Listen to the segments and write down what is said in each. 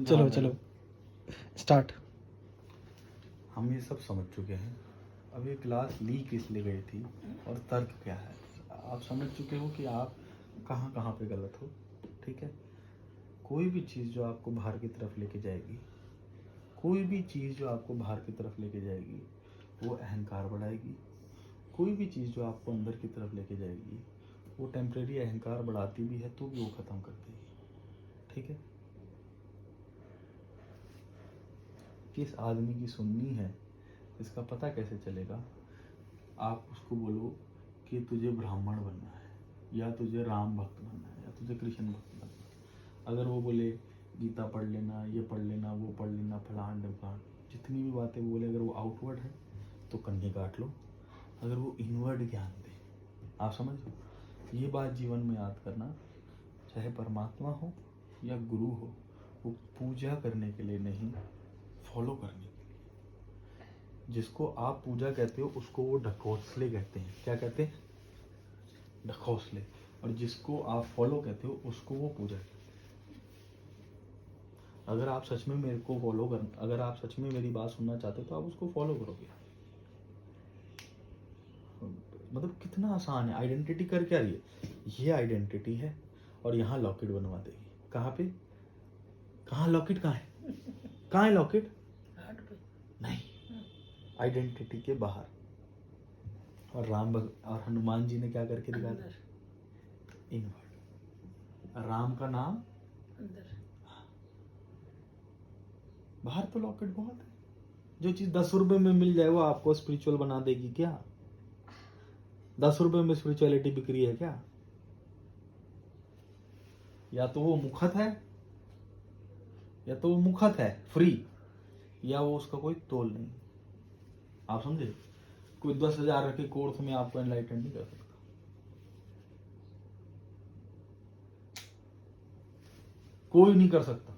चलो चलो स्टार्ट। हम ये सब समझ चुके हैं। अब ये क्लास ली किस लिए गई थी और तर्क क्या है, आप समझ चुके हो कि आप कहाँ कहाँ पे गलत हो। ठीक है, कोई भी चीज़ जो आपको बाहर की तरफ लेके जाएगी, कोई भी चीज़ जो आपको बाहर की तरफ लेके जाएगी वो अहंकार बढ़ाएगी। कोई भी चीज़ जो आपको अंदर की तरफ लेके जाएगी वो टेम्परेरी अहंकार बढ़ाती भी है तो भी वो ख़त्म कर देगी। ठीक है, किस आदमी की सुननी है इसका पता कैसे चलेगा? आप उसको बोलो कि तुझे ब्राह्मण बनना है या तुझे राम भक्त बनना है या तुझे कृष्ण भक्त बनना है। अगर वो बोले गीता पढ़ लेना, ये पढ़ लेना, वो पढ़ लेना, फलान ढिमकान, जितनी भी बातें बोले, अगर वो आउटवर्ड है तो कन्नी काट लो। अगर वो इनवर्ड ज्ञान दे, आप समझ लो, ये बात जीवन में याद करना, चाहे परमात्मा हो या गुरु हो, वो पूजा करने के लिए नहीं, फॉलो करने के लिए। जिसको आप पूजा कहते हो उसको वो ढकोसले कहते हैं। क्या कहते हैं? ढकोसले। और जिसको आप फॉलो कहते हो उसको वो पूजा कहते हैं। अगर आप सच में मेरे को फॉलो कर, अगर आप सच में मेरी बात सुनना चाहते हो तो आप उसको फॉलो करोगे। मतलब कितना आसान है। आइडेंटिटी कर क्या रही है? ये आइडेंटिटी है और यहाँ लॉकेट बनवा देगी। कहाँ पे? कहाँ लॉकेट? कहाँ है? कहाँ है लॉकेट? नहीं, आइडेंटिटी के बाहर। और और हनुमान जी ने क्या करके दिखा दिया? इनवर्ड। राम का नाम अंदर, बाहर तो लॉकेट बहुत है। जो चीज 10 रुपए में मिल जाए वो आपको स्पिरिचुअल बना देगी क्या? 10 रुपए में स्पिरिचुअलिटी बिक रही है क्या? या तो वो मुखत है, या तो वो मुखत है फ्री, या वो उसका कोई तोल नहीं। आप समझे? कोई 10,000 के कोर्स में आपको एनलाइटन नहीं कर सकता। कोई नहीं कर सकता,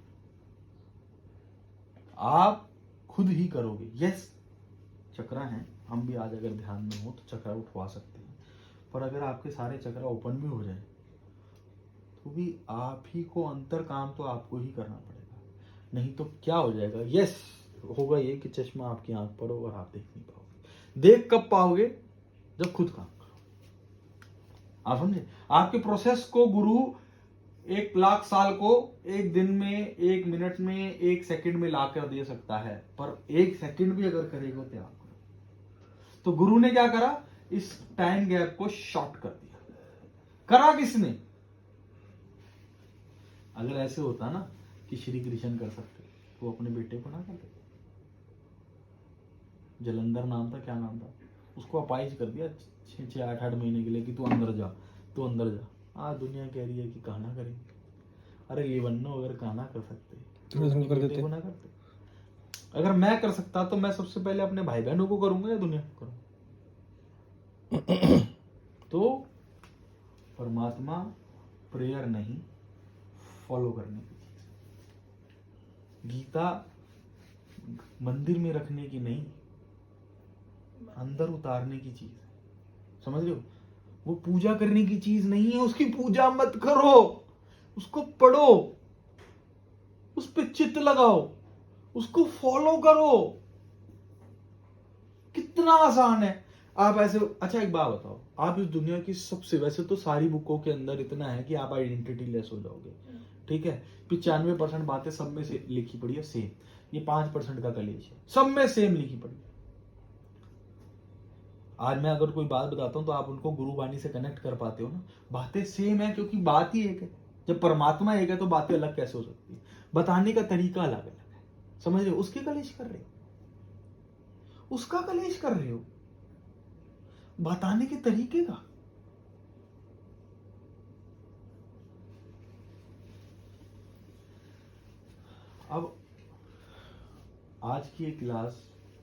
आप खुद ही करोगे। यस, चक्रा है, हम भी आज अगर ध्यान में हो तो चक्रा उठवा सकते हैं, पर अगर आपके सारे चक्रा ओपन भी हो जाए तो भी आप ही को अंतर काम तो आपको ही करना पड़ेगा। नहीं तो क्या हो जाएगा? यस, होगा ये कि चश्मा आपकी आंख पर हो और आप देख नहीं पाओगे। देख कब पाओगे? जब खुद काम करो। आप समझे? आपके प्रोसेस को गुरु 1,00,000 साल को 1 दिन में, 1 मिनट में, 1 सेकंड में ला कर दे सकता है, पर 1 सेकंड भी अगर करेगा तो आप करो। तो गुरु ने क्या करा? इस टाइम गैप को शॉर्ट कर दिया। करा किसने? अगर ऐसे होता ना कि श्री कृष्ण कर सकते तो अपने बेटे को ना करते। जलंधर नाम था, क्या नाम था, उसको अपाइज कर दिया 6-6, 8-8 महीने के लिए कि तू अंदर जा, तू अंदर जा। आज दुनिया कह रही है कि कहना करेंगे। अरे ये बन्नो अगर कहना कर सकते तो अपने बेटे को ना करते। अगर मैं कर सकता तो मैं सबसे पहले अपने भाई बहनों को करूंगा या दुनिया को करूंगा? तो परमात्मा प्रेयर नहीं, फॉलो करने की चीज। गीता मंदिर में रखने की नहीं, अंदर उतारने की चीज है। समझ रहे हो? वो पूजा करने की चीज नहीं है। उसकी पूजा मत करो, उसको पढ़ो, उस पर चित्त लगाओ, उसको फॉलो करो। कितना आसान है। आप ऐसे, अच्छा एक बात बताओ, आप इस दुनिया की सबसे, वैसे तो सारी बुकों के अंदर इतना है कि आप आइडेंटिटी लेस हो जाओगे। ठीक है, 95% बातें सब में से लिखी पड़ी है सेम। ये 5% का कलेश है, सब में सेम लिखी पड़ी है। आज मैं अगर कोई बात बताता हूं तो आप उनको गुरु वाणी से कनेक्ट कर पाते हो ना। बातें सेम है क्योंकि बात ही एक है। जब परमात्मा एक है तो बातें अलग कैसे हो सकती है? बताने का तरीका अलग अलग है। समझ रहे हो? उसके कलेश कर रहे हो, उसका कलेश कर रहे हो, बताने के तरीके का। अब आज की एक क्लास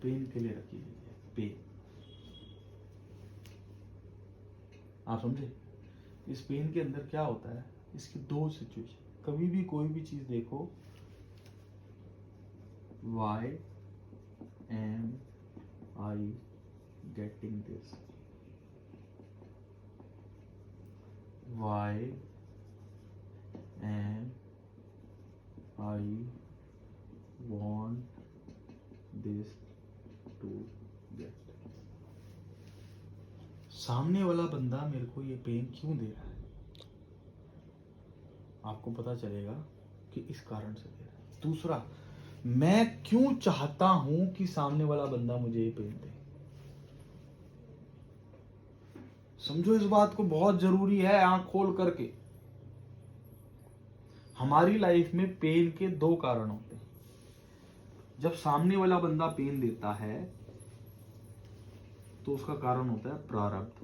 पेन के लिए रखी गई है। पेन, आप समझे? इस पेन के अंदर क्या होता है? इसकी 2 सिचुएशन। कभी भी कोई भी चीज देखो, why am I getting this, why am I सामने वाला बंदा मेरे को ये पेन क्यों दे रहा है, आपको पता चलेगा कि इस कारण से दे रहा है। दूसरा, मैं क्यों चाहता हूं कि सामने वाला बंदा मुझे ये पेन दे। समझो इस बात को, बहुत जरूरी है आंख खोल करके। हमारी लाइफ में पेन के दो कारण होते हैं। जब सामने वाला बंदा पेन देता है तो उसका कारण होता है प्रारब्ध,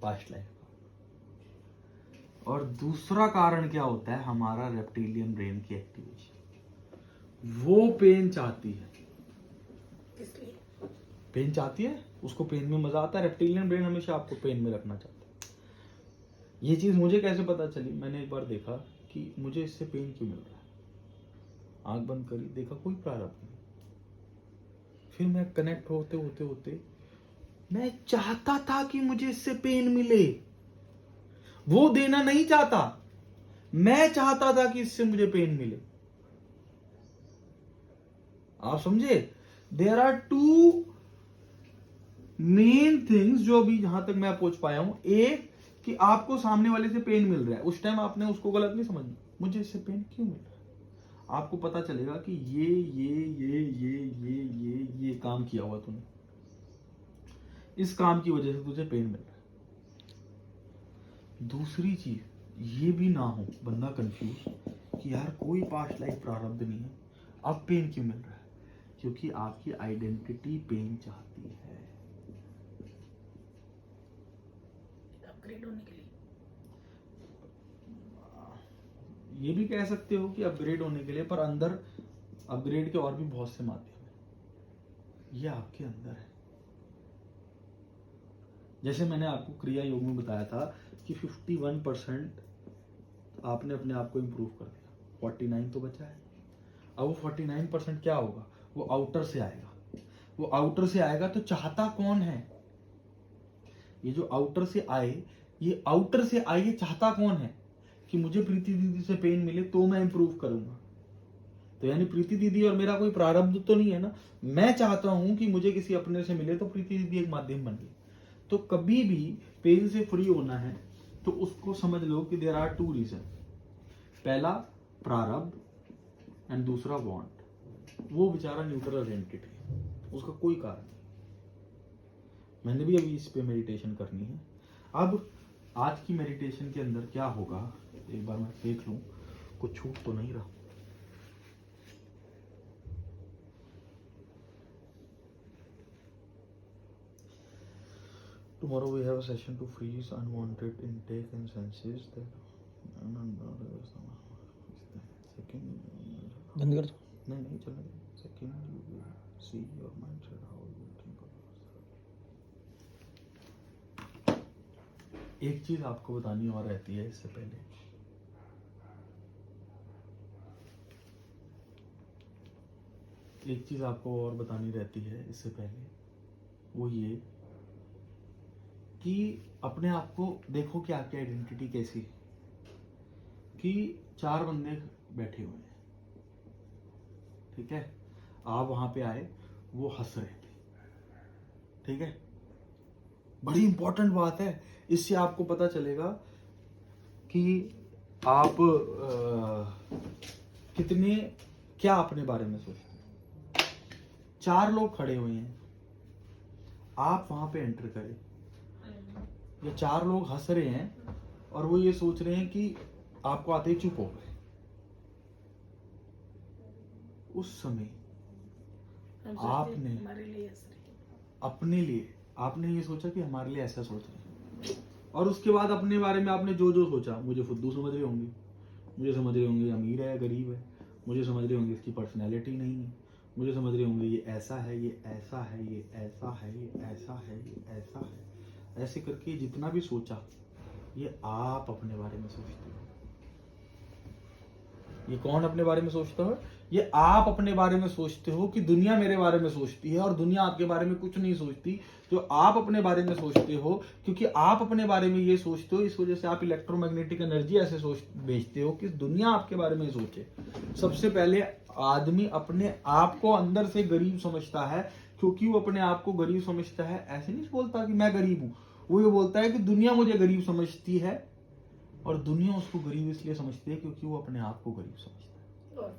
पास्ट लाइफ का। और दूसरा कारण क्या होता है, हमारा रेप्टिलियन ब्रेन की एक्टिवेशन। वो पेन चाहती है, पेन चाहती है, उसको पेन में मजा आता है। रेप्टिलियन ब्रेन हमेशा आपको पेन में रखना चाहता है। ये चीज मुझे कैसे पता चली, मैंने एक बार देखा कि मुझे इससे पेन क्यों मिल रहा है। आंख बंद करी, देखा कोई प्रारब्ध नहीं। फिर मैं कनेक्ट होते होते होते मैं चाहता था कि मुझे इससे पेन मिले। वो देना नहीं चाहता, मैं चाहता था कि इससे मुझे पेन मिले। आप समझे? There are two main things जो अभी जहां तक मैं पहुंच पाया हूं। एक कि आपको सामने वाले से पेन मिल रहा है, उस टाइम आपने उसको गलत नहीं समझना, मुझे इससे पेन क्यों मिल रहा है। आपको पता चलेगा कि ये काम किया हुआ तूने, इस काम की वजह से तुझे पेन मिल रहा है। दूसरी चीज ये भी ना हो बंदा कंफ्यूज कि यार कोई पास्ट लाइफ प्रारब्ध नहीं है, अब पेन क्यों मिल रहा है। क्योंकि आपकी आइडेंटिटी पेन चाहती है अपग्रेड होने के लिए। ये भी कह सकते हो कि अपग्रेड होने के लिए, पर अंदर अपग्रेड के और भी बहुत से माध्यम है, ये आपके अंदर है। जैसे मैंने आपको क्रिया योग में बताया था कि 51% आपने अपने आप को इंप्रूव कर दिया, 49 तो बचा है। अब वो 49% क्या होगा, वो आउटर से आएगा। वो आउटर से आएगा तो चाहता कौन है, ये जो आउटर से आए, ये आउटर से आए, ये चाहता कौन है कि मुझे प्रीति दीदी से पेन मिले तो मैं इंप्रूव करूंगा। तो यानी प्रीति दीदी और मेरा कोई प्रारब्ध तो नहीं है ना, मैं चाहता हूं कि मुझे किसी अपने से मिले तो प्रीति दीदी एक माध्यम बन गई। तो कभी भी पेन से फ्री होना है तो उसको समझ लो कि देयर आर टू रीजन, पहला प्रारब्ध एंड दूसरा वांट। वो बेचारा न्यूट्रल एंटिटी है, उसका कोई कारण नहीं। मैंने भी अभी इस पे मेडिटेशन करनी है। अब आज की मेडिटेशन के अंदर क्या होगा, एक बार मैं देख लूं कुछ छूट तो नहीं रहा। Tomorrow we have a session to freeze unwanted intake and senses that second बंद कर दो। नहीं चलने दो। Second you will see your mindset how you think of yourself। एक चीज आपको बतानी और रहती है इससे पहले, एक चीज आपको और बतानी रहती है इससे पहले, वो ये कि अपने आप को देखो कि आपकी आइडेंटिटी कैसी है। कि 4 बंदे बैठे हुए हैं, ठीक है, आप वहां पे आए, वो हंस रहे थे, ठीक है। बड़ी इंपॉर्टेंट बात है, इससे आपको पता चलेगा कि आप कितने क्या अपने बारे में सोचते हैं। 4 लोग खड़े हुए हैं, आप वहां पे एंटर करें, ये 4 लोग हंस रहे हैं और वो ये सोच रहे हैं कि आपको आते ही चुप हो गए। उस समय आपने अपने लिए आपने ये सोचा कि हमारे लिए ऐसा सोच रहे हैं, और उसके बाद अपने बारे में आपने जो जो सोचा, मुझे फुद्दू समझ रहे होंगे, मुझे समझ रहे होंगे अमीर है गरीब है, मुझे समझ रहे होंगे इसकी पर्सनैलिटी नहीं है, मुझे समझ रहे होंगे ये ऐसा है, ये ऐसा है, ये ऐसा है, ये ऐसा है, ये ऐसा है। ऐसे करके जितना भी सोचा, ये आप अपने बारे में सोचते हो। ये कौन अपने बारे में सोचता है, ये आप अपने बारे में सोचते हो कि दुनिया मेरे बारे में सोचती है, और दुनिया आपके बारे में कुछ नहीं सोचती। जो आप अपने बारे में सोचते हो, क्योंकि आप अपने बारे में ये सोचते हो, इस वजह से आप इलेक्ट्रोमैग्नेटिक एनर्जी ऐसे भेजते हो कि दुनिया आपके बारे में सोचे। सबसे पहले आदमी अपने आप को अंदर से गरीब समझता है, क्योंकि वो अपने आप को गरीब समझता है, ऐसे नहीं बोलता कि मैं गरीब हूं, वो ये बोलता है कि दुनिया मुझे गरीब समझती है, और दुनिया उसको गरीब इसलिए समझती है क्योंकि वो अपने आप को गरीब समझता है। और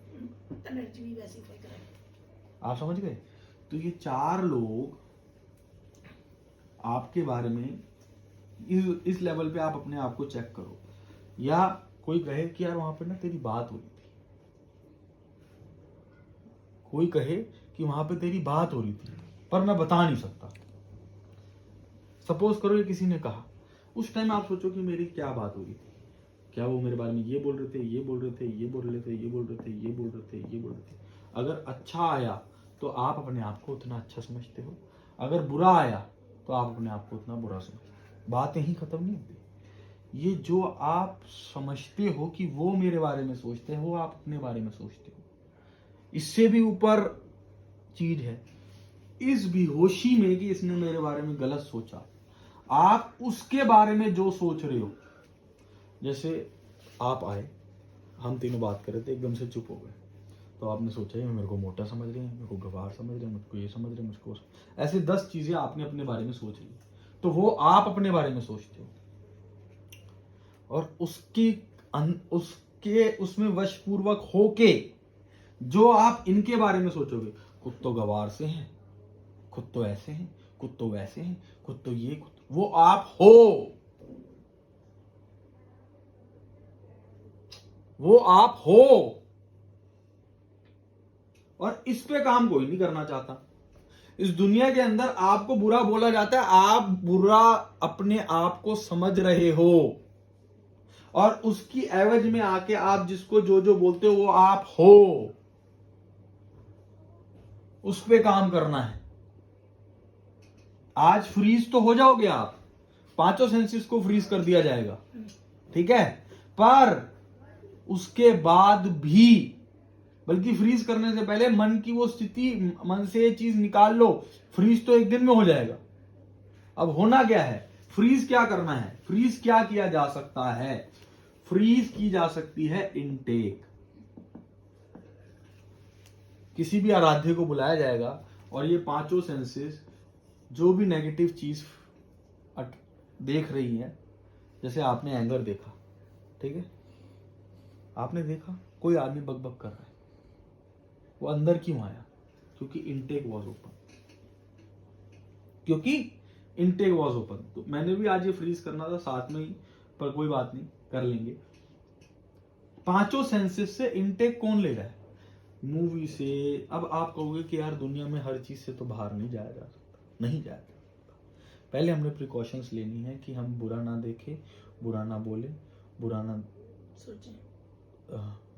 एनर्जी भी वैसी फेंक रहे हैं। आप समझ गए? तो ये 4 लोग आपके बारे में इस लेवल पे आप अपने आप को चेक करो। या कोई कहे कि यार वहां पे ना तेरी बात हो रही थी, कोई कहे कि वहां पे तेरी बात हो रही थी पर मैं बता नहीं सकता। सपोज करो ये किसी ने कहा, उस टाइम आप सोचो कि मेरी क्या बात हो रही थी, क्या वो मेरे बारे में ये बोल रहे थे, ये बोल रहे थे, ये बोल रहे थे, ये बोल रहे थे, ये बोल रहे थे, ये बोल रहे थे। अगर अच्छा आया तो आप अपने आप को उतना अच्छा समझते हो, अगर बुरा आया तो आप अपने आप को उतना बुरा समझते हो। बात यहीं खत्म नहीं होती। ये जो आप समझते हो कि वो मेरे बारे में सोचते हैं, वो आप अपने बारे में सोचते हो। इससे भी ऊपर चीज है, इस बेहोशी में कि इसने मेरे बारे में गलत सोचा, आप उसके बारे में जो सोच रहे हो। जैसे आप आए, हम तीनों बात कर रहे थे, एकदम से चुप हो गए, तो आपने सोचा ये मेरे को मोटा समझ रहे हैं, मेरे को गवार समझ रहे हैं, मुझको ये समझ रहे हैं, मुझको ऐसे 10 चीजें आपने अपने बारे में सोच ली, तो वो आप अपने बारे में सोचते हो, और उसमें वशपूर्वक होके जो आप इनके बारे में सोचोगे, खुद तो गवार से हैं, खुद तो ऐसे हैं, खुद तो वैसे हैं, खुद तो ये, वो आप हो, वो आप हो। और इस पे काम कोई नहीं करना चाहता। इस दुनिया के अंदर आपको बुरा बोला जाता है, आप बुरा अपने आप को समझ रहे हो, और उसकी एवज में आके आप जिसको जो जो बोलते हो वो आप हो। उस पे काम करना है। आज फ्रीज तो हो जाओगे आप, 5 सेंसेस को फ्रीज कर दिया जाएगा, ठीक है, पर उसके बाद भी, बल्कि फ्रीज करने से पहले मन की वो स्थिति, मन से ये चीज निकाल लो, फ्रीज तो एक दिन में हो जाएगा। अब होना क्या है, फ्रीज क्या करना है, फ्रीज क्या किया जा सकता है, फ्रीज की जा सकती है इनटेक। किसी भी आराध्य को बुलाया जाएगा और ये 5 सेंसेस जो भी नेगेटिव चीज देख रही है, जैसे आपने एंगर देखा, ठीक है, आपने देखा कोई आदमी बकबक कर रहा है, वो अंदर क्यों आया, क्योंकि इनटेक वॉज ओपन, क्योंकि इनटेक वॉज ओपन। तो मैंने भी आज ये फ्रीज करना था साथ में ही, पर कोई बात नहीं, कर लेंगे। 5 सेंसेस से इनटेक कौन ले रहा है, मूवी से। अब आप कहोगे कि यार दुनिया में हर चीज से तो बाहर नहीं जाया जा सकता, नहीं जाया जा सकता। पहले हमने प्रिकॉशंस लेनी है कि हम बुरा ना देखें, बुरा ना बोले, बुरा ना सोचें,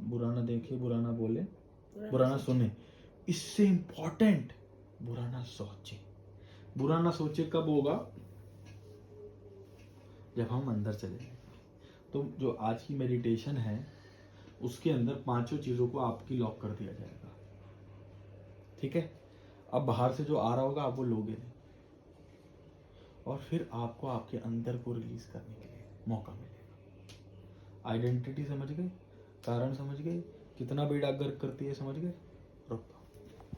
बुरा ना देखे, बुरा ना बोले, बुरा ना सुने। इससे इंपॉर्टेंट बुरा ना सोचे। बुरा ना सोचे कब होगा, जब हम अंदर चले जाएंगे। तो जो आज की मेडिटेशन है उसके अंदर 5 चीजों को आपकी लॉक कर दिया जाएगा, ठीक है। अब बाहर से जो आ रहा होगा आप वो लोगे नहीं, और फिर आपको आपके अंदर को रिलीज करने के लिए मौका मिलेगा। आइडेंटिटी समझ गए, कारण समझ गए, कितना बेड़ा गर्क करती है समझ गए।